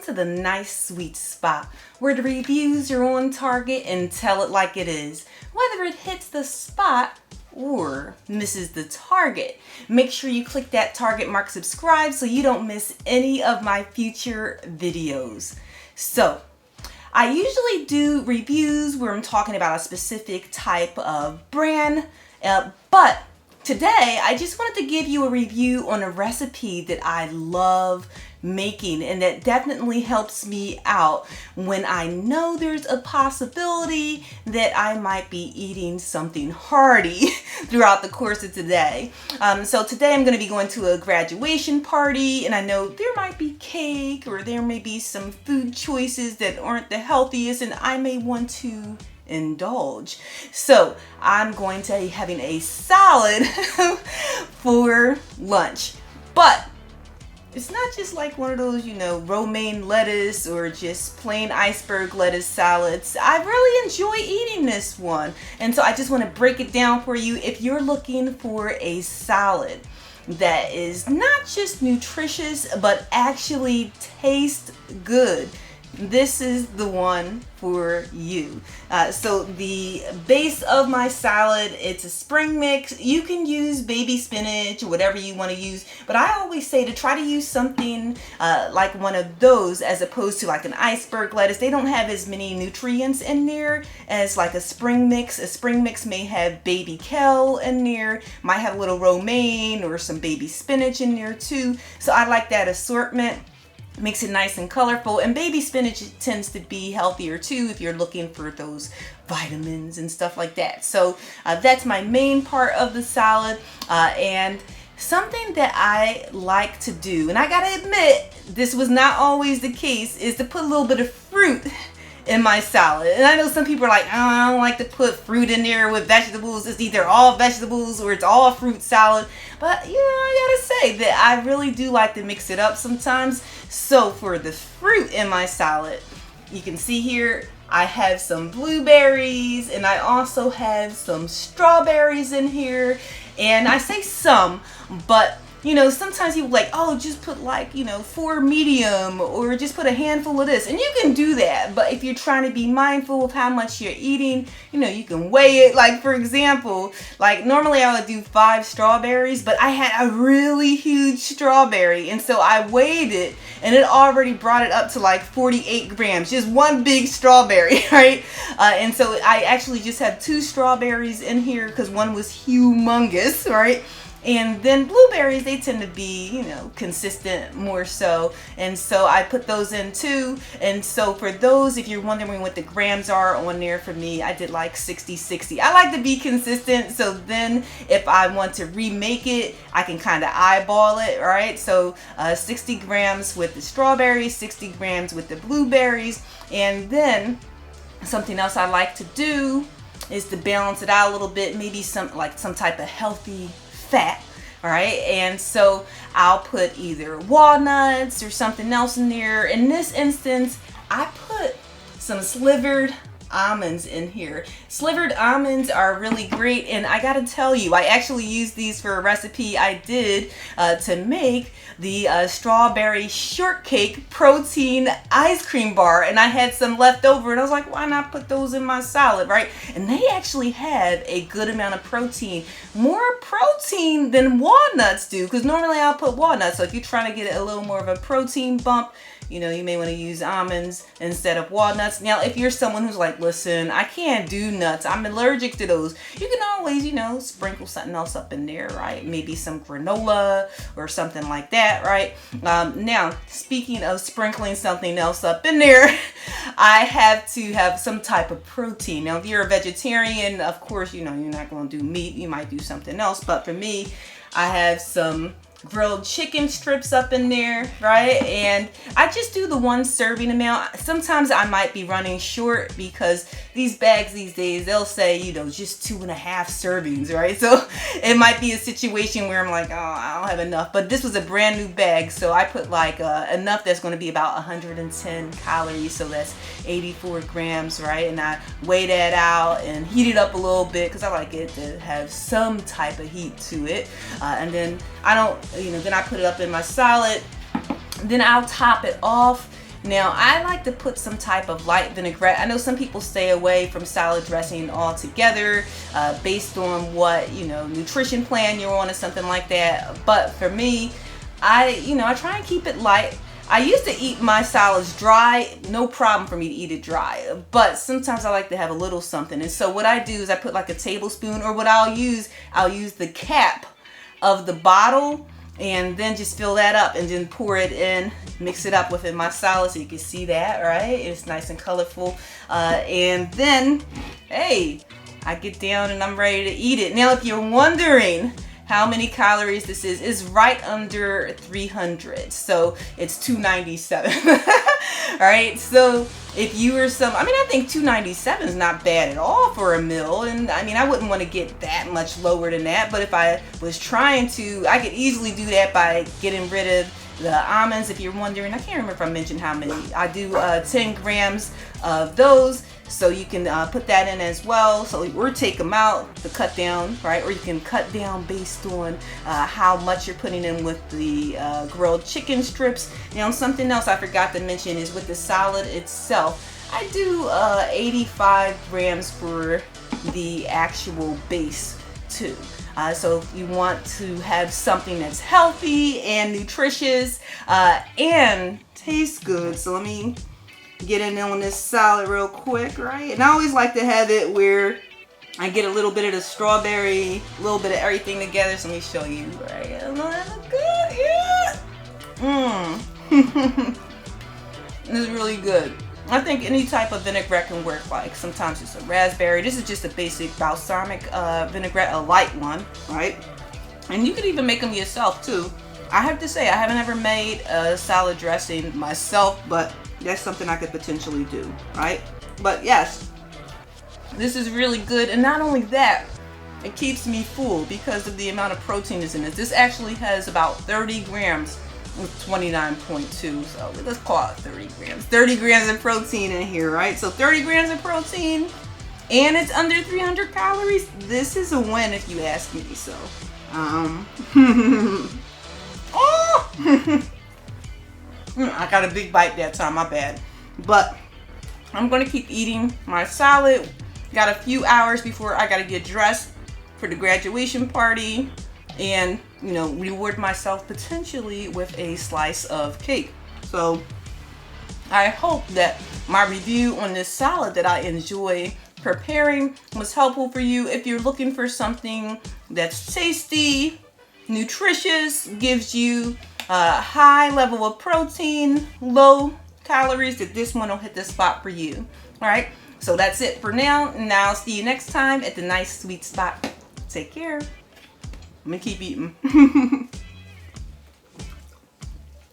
to the nice sweet spot where the reviews are on target and tell it like it is, whether it hits the spot or misses the target. Make sure you click that target mark subscribe so you don't miss any of my future videos. So I usually do reviews where I'm talking about a specific type of brand, but today I just wanted to give you a review on a recipe that I love making and that definitely helps me out when I know there's a possibility that I might be eating something hearty throughout the course of today. So today I'm going to be going to a graduation party, and I know there might be cake or there may be some food choices that aren't the healthiest, and I may want to indulge. So I'm going to be having a salad for lunch, but it's not just like one of those, romaine lettuce or just plain iceberg lettuce salads. I really enjoy eating this one. And so I just want to break it down for you. If you're looking for a salad that is not just nutritious, but actually tastes good, this is the one for you. So the base of my salad, it's a spring mix. You can use baby spinach or whatever you want to use, but I always say to try to use something like one of those as opposed to like an iceberg lettuce. They don't have as many nutrients in there as like a spring mix. A spring mix may have baby kale in there, might have a little romaine or some baby spinach in there too. So I like that assortment. Makes it nice and colorful, and baby spinach tends to be healthier too if you're looking for those vitamins and stuff like that. So that's my main part of the salad, and something that I like to do, and I gotta admit this was not always the case, is to put a little bit of fruit in my salad. And I know some people are like, oh, I don't like to put fruit in there with vegetables. It's either all vegetables or it's all fruit salad. But I gotta say that I really do like to mix it up sometimes. So for the fruit in my salad, you can see here I have some blueberries and I also have some strawberries in here. And I say some, but sometimes people like, oh, just put like, 4 medium or just put a handful of this. And you can do that. But if you're trying to be mindful of how much you're eating, you can weigh it. Like, for example, like normally I would do 5 strawberries, but I had a really huge strawberry. And so I weighed it and it already brought it up to like 48 grams, just one big strawberry, right? And so I actually just have 2 strawberries in here because one was humongous, right? And then blueberries, they tend to be, consistent more so. And so I put those in too. And so for those, if you're wondering what the grams are on there, for me, I did like 60-60. I like to be consistent. So then if I want to remake it, I can kind of eyeball it, right? So 60 grams with the strawberries, 60 grams with the blueberries. And then something else I like to do is to balance it out a little bit, maybe some type of healthy fat. All right, and so I'll put either walnuts or something else in there. In this instance, I put some slivered almonds in here. Slivered almonds are really great, and I gotta tell you, I actually used these for a recipe I did to make the strawberry shortcake protein ice cream bar, and I had some left over and I was like, why not put those in my salad, right? And they actually have a good amount of protein, more protein than walnuts do, because normally I'll put walnuts. So if you're trying to get a little more of a protein bump, you may want to use almonds instead of walnuts. Now, if you're someone who's like, listen, I can't do nuts, I'm allergic to those, you can always, sprinkle something else up in there, right? Maybe some granola or something like that, right? Now, speaking of sprinkling something else up in there, I have to have some type of protein. Now, if you're a vegetarian, of course, you're not going to do meat. You might do something else. But for me, I have some grilled chicken strips up in there, right? And I just do the 1 serving amount. Sometimes I might be running short because these bags these days, they'll say, just 2.5 servings, right? So it might be a situation where I'm like, oh, I don't have enough. But this was a brand new bag, so I put like enough that's going to be about 110 calories, so that's 84 grams, right? And I weigh that out and heat it up a little bit because I like it to have some type of heat to it. And then then I put it up in my salad. Then I'll top it off Now, I like to put some type of light vinaigrette. I know some people stay away from salad dressing altogether based on what, nutrition plan you're on or something like that. But for me, I try and keep it light. I used to eat my salads dry, no problem for me to eat it dry, but sometimes I like to have a little something. And so what I do is I put like a tablespoon, or what I'll use the cap of the bottle, and then just fill that up and then pour it in, mix it up within my salad so you can see that, right? It's nice and colorful. And then, hey, I get down and I'm ready to eat it. Now, if you're wondering how many calories this is, it's right under 300. So it's 297. All right. So if you were I think 297 is not bad at all for a meal. And I wouldn't want to get that much lower than that. But if I was trying to, I could easily do that by getting rid of the almonds. If you're wondering, I can't remember if I mentioned how many. I do 10 grams of those. So you can put that in as well. So, or take them out to cut down, right? Or you can cut down based on how much you're putting in with the grilled chicken strips. Now, something else I forgot to mention is with the salad itself, I do 85 grams for the actual base too. So if you want to have something that's healthy and nutritious and tastes good. So let me get in on this salad real quick, right? And I always like to have it where I get a little bit of the strawberry, a little bit of everything together. So let me show you, right? Oh, that look good, yeah. This is really good. I think any type of vinaigrette can work. Like sometimes it's a raspberry. This is just a basic balsamic vinaigrette, a light one, right? And you could even make them yourself too. I have to say, I haven't ever made a salad dressing myself, but that's something I could potentially do, right? But yes, this is really good. And not only that, it keeps me full because of the amount of protein that's in it. This actually has about 30 grams with 29.2. So let's call it 30 grams. 30 grams of protein in here, right? So 30 grams of protein and it's under 300 calories. This is a win if you ask me. So, oh! I got a big bite that time, my bad. But I'm gonna keep eating my salad. Got a few hours before I gotta get dressed for the graduation party and, reward myself potentially with a slice of cake. So I hope that my review on this salad that I enjoy preparing was helpful for you. If you're looking for something that's tasty, nutritious, gives you a high level of protein, low calories, that this one will hit the spot for you. All right, so that's it for now. And I'll see you next time at the nice sweet spot. Take care. I'm gonna keep eating.